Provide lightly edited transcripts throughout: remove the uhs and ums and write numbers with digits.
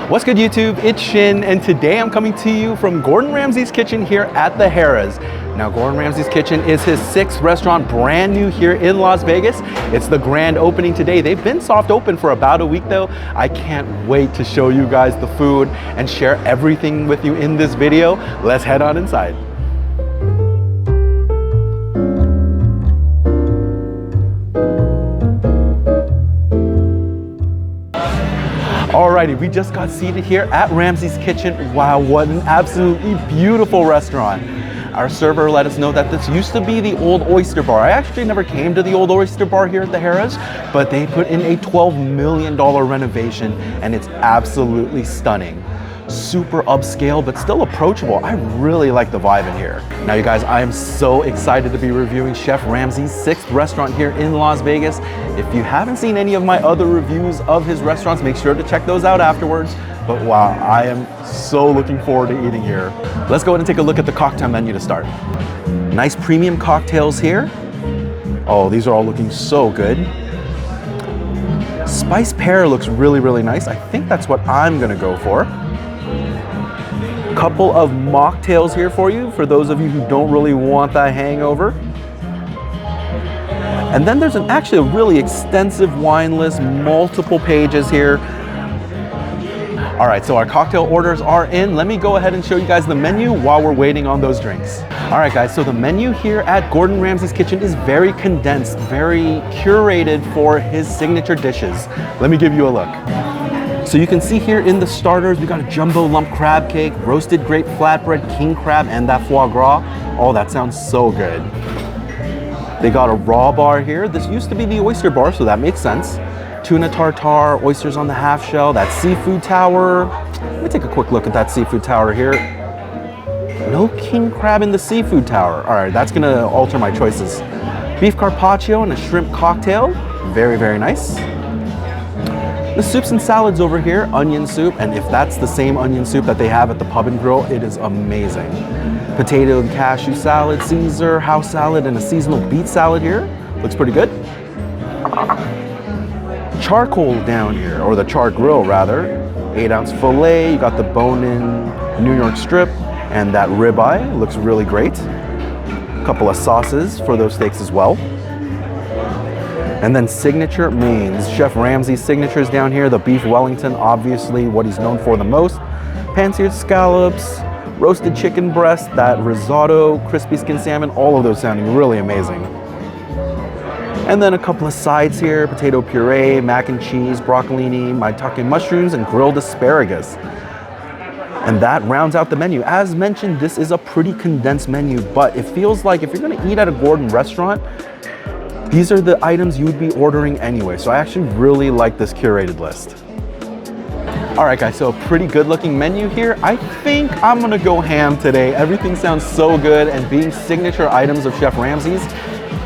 What's good, YouTube? It's Shin, and today I'm coming to you from Gordon Ramsay's kitchen here at the Harrah's. Now, Gordon Ramsay's kitchen is his 6th restaurant, brand new here in Las Vegas. It's the grand opening today. They've been soft open for about a week though. I can't wait to show you guys the food and share everything with you in this video. Let's head on inside. Alrighty, we just got seated here at Ramsay's kitchen. Wow, what an absolutely beautiful restaurant. Our server let us know that this used to be the old Oyster Bar. I actually never came to the old Oyster Bar here at the Harrah's, but they put in a $12 million renovation and it's absolutely stunning. Super upscale, but still approachable. I really like the vibe in here. Now, you guys, I am so excited to be reviewing Chef Ramsay's 6th restaurant here in Las Vegas. If you haven't seen any of my other reviews of his restaurants, make sure to check those out afterwards. But wow, I am so looking forward to eating here. Let's go ahead and take a look at the cocktail menu to start. Nice premium cocktails here. Oh, these are all looking so good. Spice pear looks really, really nice. I think that's what I'm gonna go for. Couple of mocktails here for you, for those of you who don't really want that hangover. And then there's actually a really extensive wine list, multiple pages here. All right, so our cocktail orders are in. Let me go ahead and show you guys the menu while we're waiting on those drinks. All right, guys, so the menu here at Gordon Ramsay's kitchen is very condensed, very curated for his signature dishes. Let me give you a look. So you can see here in the starters, we got a jumbo lump crab cake, roasted grape flatbread, king crab, and that foie gras. Oh, that sounds so good. They got a raw bar here. This used to be the oyster bar, so that makes sense. Tuna tartare, oysters on the half shell, that seafood tower. Let me take a quick look at that seafood tower here. No king crab in the seafood tower. All right, that's gonna alter my choices. Beef carpaccio and a shrimp cocktail. Very, very nice. The soups and salads over here, onion soup, and if that's the same onion soup that they have at the Pub and Grill, it is amazing. Potato and cashew salad, Caesar, house salad, and a seasonal beet salad here. Looks pretty good. Charcoal down here, or the char grill rather. 8-ounce filet, you got the bone-in New York strip, and that ribeye looks really great. A couple of sauces for those steaks as well. And then signature mains. Chef Ramsay's signatures down here. The beef Wellington, obviously what he's known for the most. Pan-seared scallops, roasted chicken breast, that risotto, crispy skin salmon, all of those sounding really amazing. And then a couple of sides here, potato puree, mac and cheese, broccolini, maitake mushrooms, and grilled asparagus. And that rounds out the menu. As mentioned, this is a pretty condensed menu, but it feels like if you're gonna eat at a Gordon restaurant, these are the items you would be ordering anyway. So I actually really like this curated list. All right, guys, so a pretty good looking menu here. I think I'm gonna go ham today. Everything sounds so good, and being signature items of Chef Ramsay's,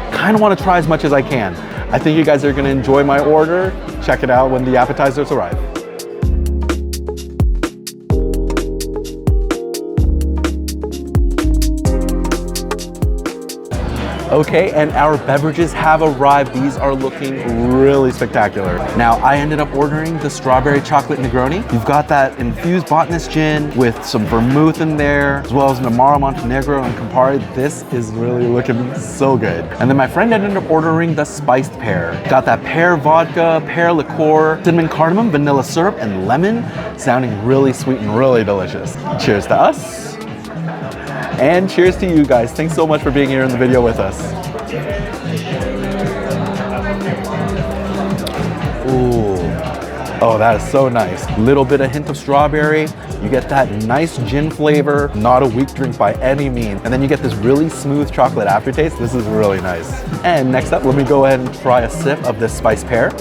kind of want to try as much as I can. I think you guys are going to enjoy my order. Check it out when the appetizers arrive. Okay, and our beverages have arrived. These are looking really spectacular. Now, I ended up ordering the strawberry chocolate Negroni. You've got that infused botanist gin with some vermouth in there, as well as an Amaro Montenegro and Campari. This is really looking so good. And then my friend ended up ordering the spiced pear. Got that pear vodka, pear liqueur, cinnamon cardamom, vanilla syrup, and lemon, sounding really sweet and really delicious. Cheers to us. And cheers to you guys. Thanks so much for being here in the video with us. Ooh. Oh, that is so nice. Little bit of hint of strawberry. You get that nice gin flavor, not a weak drink by any means. And then you get this really smooth chocolate aftertaste. This is really nice. And next up, let me go ahead and try a sip of this spiced pear.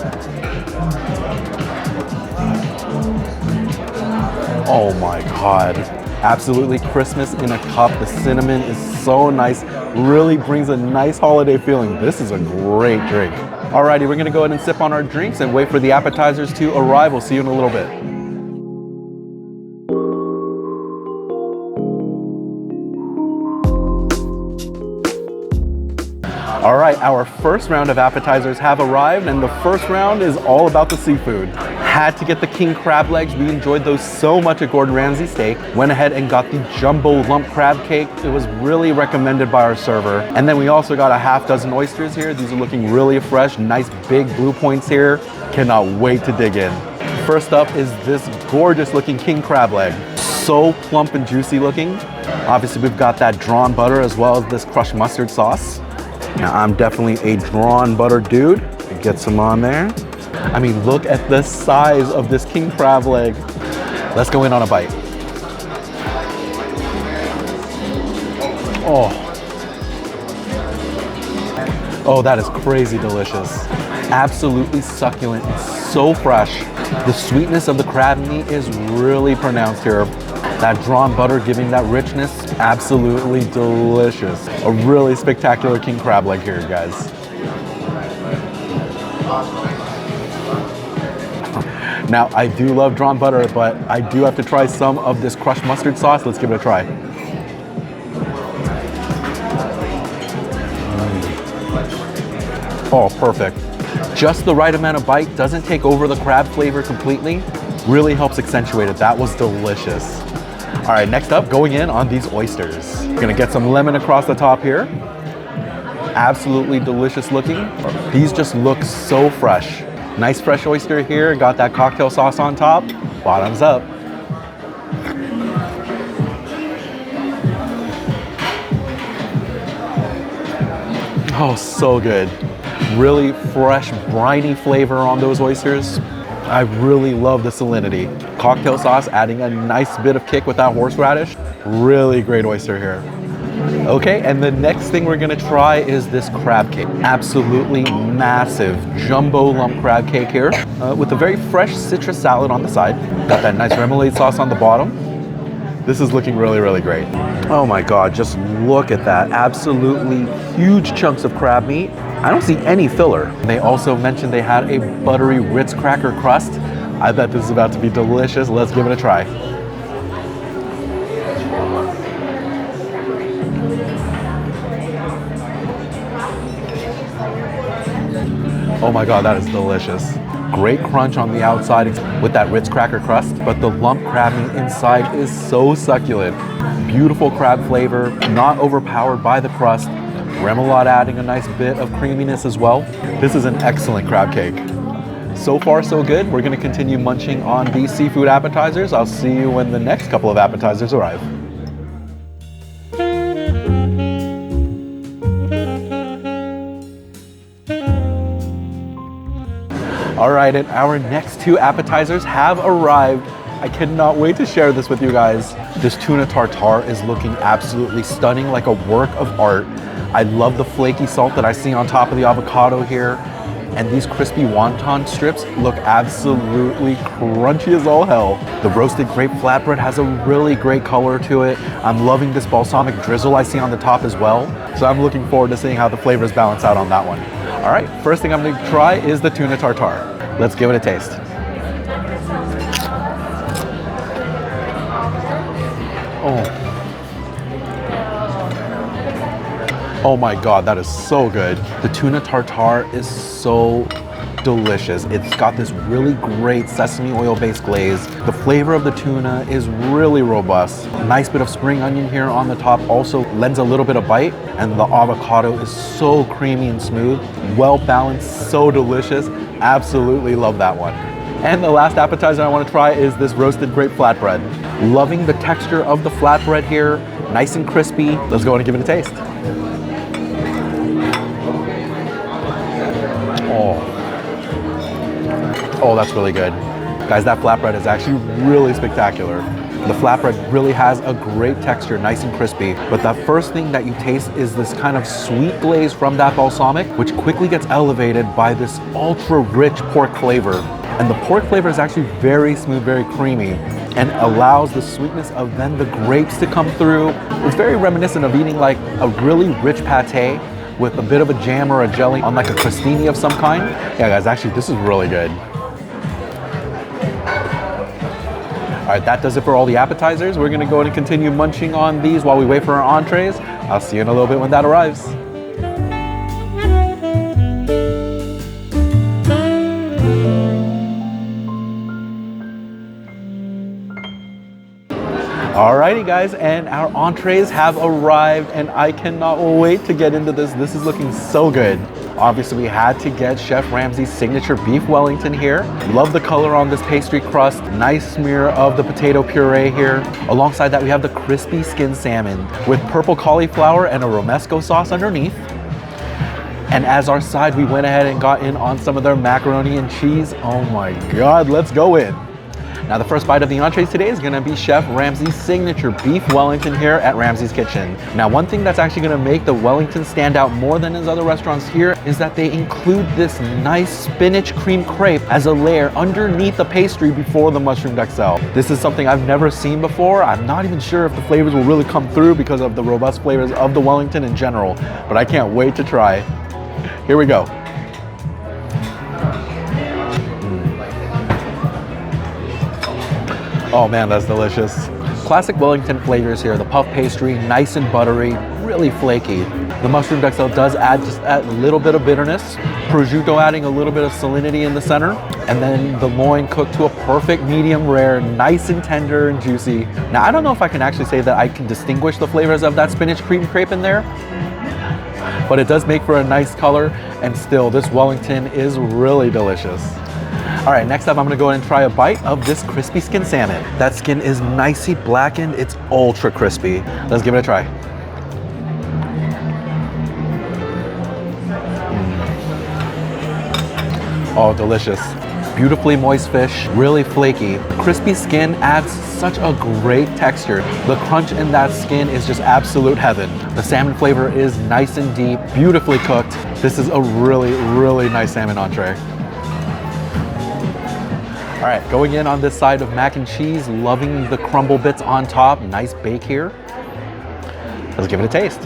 Oh my God. Absolutely Christmas in a cup. The cinnamon is so nice. Really brings a nice holiday feeling. This is a great drink. Alrighty, we're gonna go ahead and sip on our drinks and wait for the appetizers to arrive. We'll see you in a little bit. All right, our first round of appetizers have arrived, and the first round is all about the seafood. Had to get the king crab legs. We enjoyed those so much at Gordon Ramsay Steak. Went ahead and got the jumbo lump crab cake. It was really recommended by our server. And then we also got a half dozen oysters here. These are looking really fresh, nice big blue points here. Cannot wait to dig in. First up is this gorgeous looking king crab leg. So plump and juicy looking. Obviously we've got that drawn butter as well as this crushed mustard sauce. Now I'm definitely a drawn butter dude. Get some on there. I mean, look at the size of this king crab leg. Let's go in on a bite. Oh, that is crazy delicious. Absolutely succulent, it's so fresh. The sweetness of the crab meat is really pronounced here. That drawn butter giving that richness, absolutely delicious. A really spectacular king crab leg here, guys. Now, I do love drawn butter, but I do have to try some of this crushed mustard sauce. Let's give it a try. Oh, perfect. Just the right amount of bite, doesn't take over the crab flavor completely. Really helps accentuate it. That was delicious. All right, next up, going in on these oysters. Gonna get some lemon across the top here. Absolutely delicious looking. These just look so fresh. Nice fresh oyster here, got that cocktail sauce on top. Bottoms up. Oh, so good. Really fresh, briny flavor on those oysters. I really love the salinity. Cocktail sauce adding a nice bit of kick with that horseradish. Really great oyster here. Okay, and the next thing we're gonna try is this crab cake. Absolutely massive jumbo lump crab cake here with a very fresh citrus salad on the side. Got that nice remoulade sauce on the bottom. This is looking really, really great. Oh my God, just look at that. Absolutely huge chunks of crab meat. I don't see any filler. They also mentioned they had a buttery Ritz cracker crust. I bet this is about to be delicious. Let's give it a try. Oh my God, that is delicious. Great crunch on the outside with that Ritz cracker crust, but the lump crab meat inside is so succulent. Beautiful crab flavor, not overpowered by the crust. Remoulade adding a nice bit of creaminess as well. This is an excellent crab cake. So far, so good. We're gonna continue munching on these seafood appetizers. I'll see you when the next couple of appetizers arrive. All right, and our next two appetizers have arrived. I cannot wait to share this with you guys. This tuna tartare is looking absolutely stunning, like a work of art. I love the flaky salt that I see on top of the avocado here. And these crispy wonton strips look absolutely crunchy as all hell. The roasted grape flatbread has a really great color to it. I'm loving this balsamic drizzle I see on the top as well. So I'm looking forward to seeing how the flavors balance out on that one. All right, first thing I'm gonna try is the tuna tartare. Let's give it a taste. Oh my God, that is so good. The tuna tartare is so delicious. It's got this really great sesame oil-based glaze. The flavor of the tuna is really robust. Nice bit of spring onion here on the top also lends a little bit of bite, and the avocado is so creamy and smooth. Well balanced, so delicious. Absolutely love that one. And the last appetizer I want to try is this roasted grape flatbread. Loving the texture of the flatbread here, nice and crispy. Let's go and give it a taste. Oh, that's really good. Guys, that flatbread is actually really spectacular. The flatbread really has a great texture, nice and crispy. But the first thing that you taste is this kind of sweet glaze from that balsamic, which quickly gets elevated by this ultra rich pork flavor. And the pork flavor is actually very smooth, very creamy, and allows the sweetness of then the grapes to come through. It's very reminiscent of eating like a really rich pate with a bit of a jam or a jelly on like a crostini of some kind. Yeah, guys, actually, this is really good. All right, that does it for all the appetizers. We're gonna go and continue munching on these while we wait for our entrees. I'll see you in a little bit when that arrives. Alrighty guys, and our entrees have arrived and I cannot wait to get into this. This is looking so good. Obviously we had to get Chef Ramsay's signature beef Wellington here. Love the color on this pastry crust. Nice smear of the potato puree here. Alongside that we have the crispy skin salmon with purple cauliflower and a romesco sauce underneath. And as our side, we went ahead and got in on some of their macaroni and cheese. Oh my God, let's go in. Now the first bite of the entrees today is gonna be Chef Ramsay's signature beef Wellington here at Ramsay's Kitchen. Now one thing that's actually gonna make the Wellington stand out more than his other restaurants here is that they include this nice spinach cream crepe as a layer underneath the pastry before the mushroomed XL. This is something I've never seen before. I'm not even sure if the flavors will really come through because of the robust flavors of the Wellington in general, but I can't wait to try. Here we go. Oh man, that's delicious. Classic Wellington flavors here. The puff pastry, nice and buttery, really flaky. The mushroomed XL does add just a little bit of bitterness. Prosciutto adding a little bit of salinity in the center. And then the loin cooked to a perfect medium rare, nice and tender and juicy. Now, I don't know if I can actually say that I can distinguish the flavors of that spinach cream crepe in there, but it does make for a nice color, and still, this Wellington is really delicious. All right, next up, I'm gonna go ahead and try a bite of this crispy skin salmon. That skin is nicely blackened. It's ultra crispy. Let's give it a try. Oh, delicious. Beautifully moist fish, really flaky. Crispy skin adds such a great texture. The crunch in that skin is just absolute heaven. The salmon flavor is nice and deep, beautifully cooked. This is a really, really nice salmon entree. All right, going in on this side of mac and cheese, loving the crumble bits on top. Nice bake here. Let's give it a taste.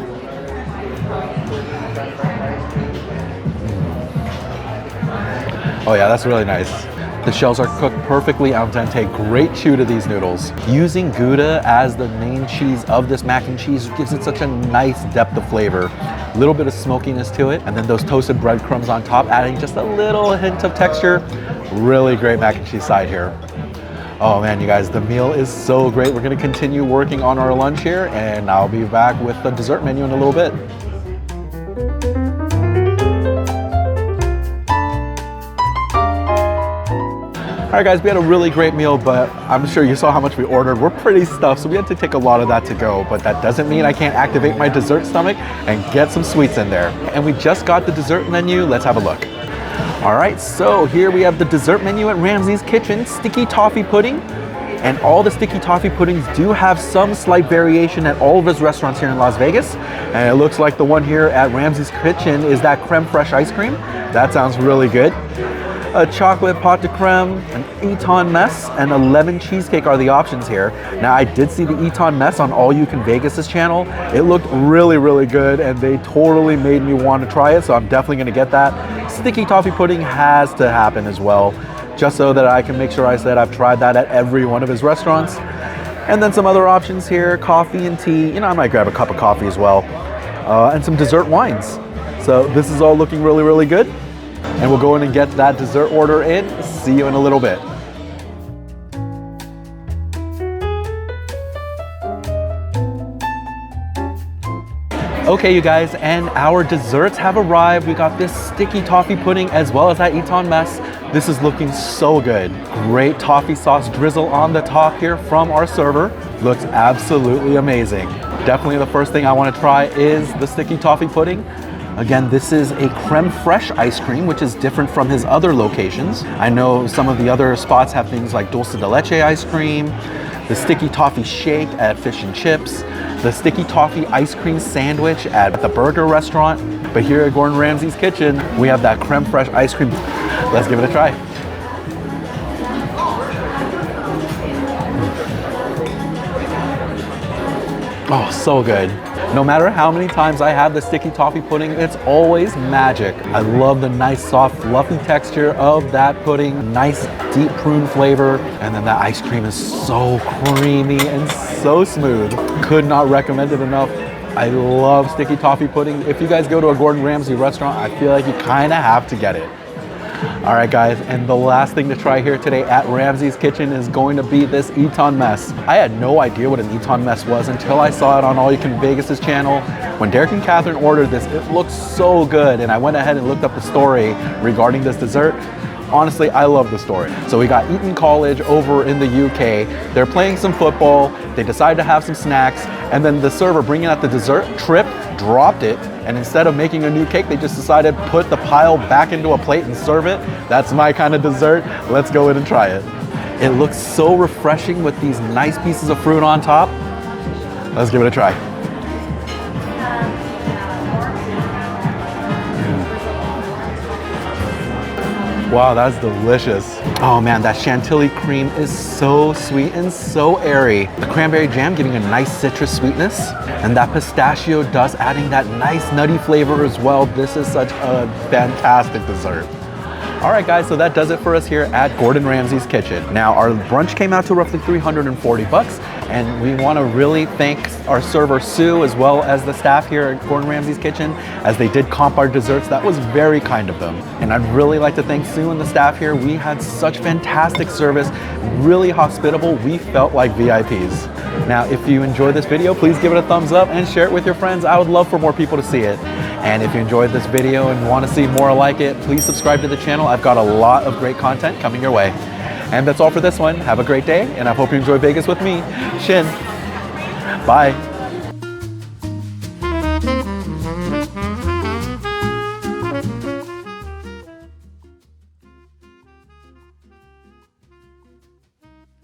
Oh yeah, that's really nice. The shells are cooked perfectly al dente. Great chew to these noodles. Using Gouda as the main cheese of this mac and cheese gives it such a nice depth of flavor. A little bit of smokiness to it, and then those toasted breadcrumbs on top, adding just a little hint of texture. Really great mac and cheese side here. Oh man, you guys, the meal is so great. We're gonna continue working on our lunch here, and I'll be back with the dessert menu in a little bit. All right guys, we had a really great meal, but I'm sure you saw how much we ordered. We're pretty stuffed, so we had to take a lot of that to go, but that doesn't mean I can't activate my dessert stomach and get some sweets in there. And we just got the dessert menu. Let's have a look. All right, so here we have the dessert menu at Ramsay's Kitchen, sticky toffee pudding. And all the sticky toffee puddings do have some slight variation at all of his restaurants here in Las Vegas. And it looks like the one here at Ramsay's Kitchen is that creme fraiche ice cream. That sounds really good. A chocolate pâte de crème, an Eton mess, and a lemon cheesecake are the options here. Now, I did see the Eton mess on All You Can Vegas' channel. It looked really, really good, and they totally made me want to try it, so I'm definitely gonna get that. Sticky toffee pudding has to happen as well, just so that I can make sure I said I've tried that at every one of his restaurants. And then some other options here, coffee and tea. You know, I might grab a cup of coffee as well, and some dessert wines. So this is all looking really, really good. And we'll go in and get that dessert order in. See you in a little bit. Okay, you guys, and our desserts have arrived. We got this sticky toffee pudding as well as that Eton mess. This is looking so good. Great toffee sauce drizzle on the top here from our server. Looks absolutely amazing. Definitely the first thing I want to try is the sticky toffee pudding. Again, this is a creme fraiche ice cream, which is different from his other locations. I know some of the other spots have things like dulce de leche ice cream, the sticky toffee shake at Fish and Chips, the sticky toffee ice cream sandwich at the burger restaurant. But here at Gordon Ramsay's Kitchen, we have that creme fraiche ice cream. Let's give it a try. Oh, so good. No matter how many times I have the sticky toffee pudding, it's always magic. I love the nice, soft, fluffy texture of that pudding, nice, deep prune flavor, and then that ice cream is so creamy and so smooth. Could not recommend it enough. I love sticky toffee pudding. If you guys go to a Gordon Ramsay restaurant, I feel like you kind of have to get it. All right, guys, and the last thing to try here today at Ramsay's Kitchen is going to be this Eton mess. I had no idea what an Eton mess was until I saw it on All You Can Vegas' channel. When Derek and Catherine ordered this, it looked so good, and I went ahead and looked up the story regarding this dessert. Honestly, I love the story. So we got Eton College over in the UK. They're playing some football. They decided to have some snacks, and then the server bringing out the dessert tripped, dropped it, and instead of making a new cake, they just decided to put the pile back into a plate and serve it. That's my kind of dessert. Let's go in and try it. It looks so refreshing with these nice pieces of fruit on top. Let's give it a try. Wow, that's delicious. Oh man, that chantilly cream is so sweet and so airy. The cranberry jam giving a nice citrus sweetness, and that pistachio dust adding that nice nutty flavor as well. This is such a fantastic dessert. All right, guys, so that does it for us here at Gordon Ramsay's Kitchen. Now, our brunch came out to roughly 340 bucks, and we want to really thank our server Sue as well as the staff here at Gordon Ramsay's Kitchen as they did comp our desserts. That was very kind of them. And I'd really like to thank Sue and the staff here. We had such fantastic service, really hospitable. We felt like VIPs. Now, if you enjoyed this video, please give it a thumbs up and share it with your friends. I would love for more people to see it. And if you enjoyed this video and want to see more like it, please subscribe to the channel. I've got a lot of great content coming your way. And that's all for this one. Have a great day, and I hope you enjoy Vegas with me, Shin. Bye.